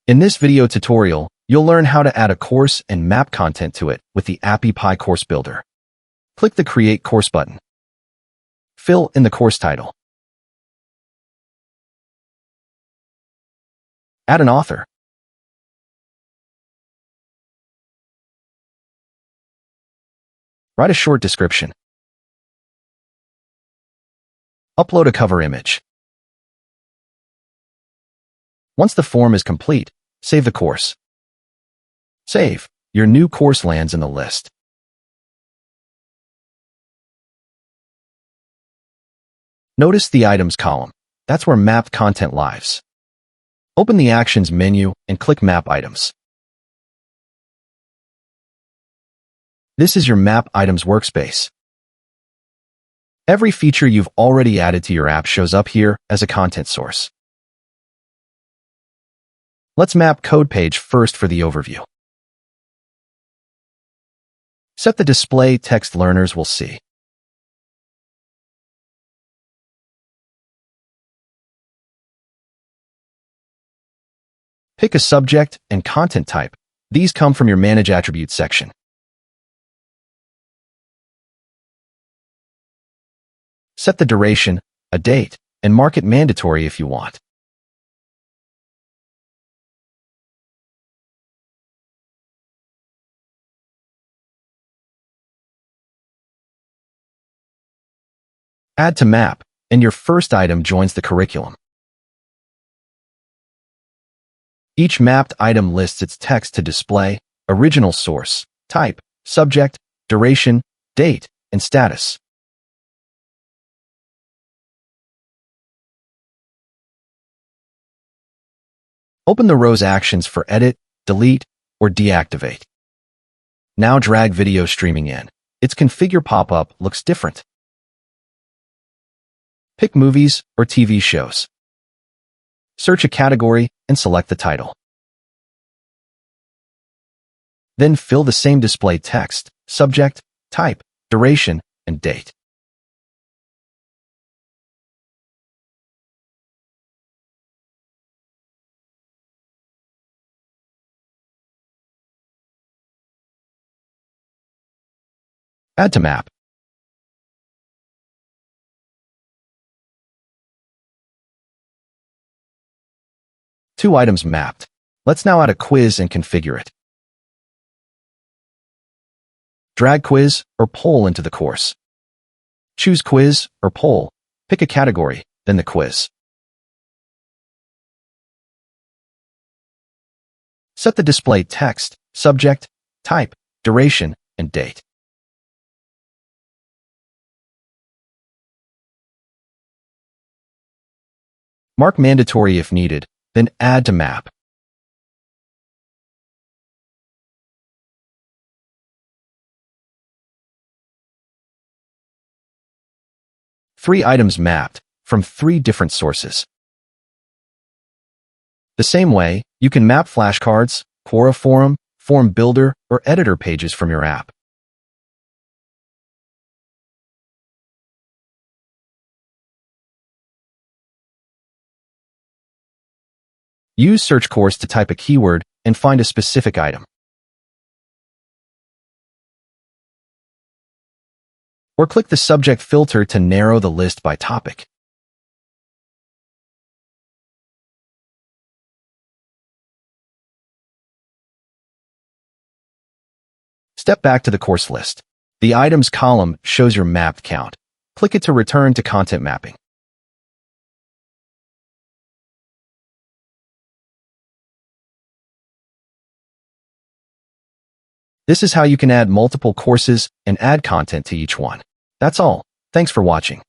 In this video tutorial, you'll learn how to add a course and map content to it with the Appy Pie Course Builder. Click the Create Course button. Fill in the course title. Add an author. Write a short description. Upload a cover image. Once the form is complete, save the course. Save. Your new course lands in the list. Notice the Items column. That's where mapped content lives. Open the Actions menu and click Map Items. This is your Map Items workspace. Every feature you've already added to your app shows up here as a content source. Let's map code page first for the overview. Set the display text learners will see. Pick a subject and content type. These come from your Manage Attributes section. Set the duration, a date, and mark it mandatory if you want. Add to map, and your first item joins the curriculum. Each mapped item lists its text to display, original source, type, subject, duration, date, and status. Open the row's actions for edit, delete, or deactivate. Now drag video streaming in. Its configure pop-up looks different. Pick movies or TV shows. Search a category and select the title. Then fill the same display text, subject, type, duration, and date. Add to map. Two items mapped. Let's now add a quiz and configure it. Drag quiz or poll into the course. Choose quiz or poll. Pick a category, then the quiz. Set the display text, subject, type, duration, and date. Mark mandatory if needed, then add to map. Three items mapped from three different sources. The same way, you can map flashcards, Quora forum, form builder, or editor pages from your app. Use Search Course to type a keyword and find a specific item. Or click the subject filter to narrow the list by topic. Step back to the course list. The items column shows your mapped count. Click it to return to content mapping. This is how you can add multiple courses and add content to each one. That's all. Thanks for watching.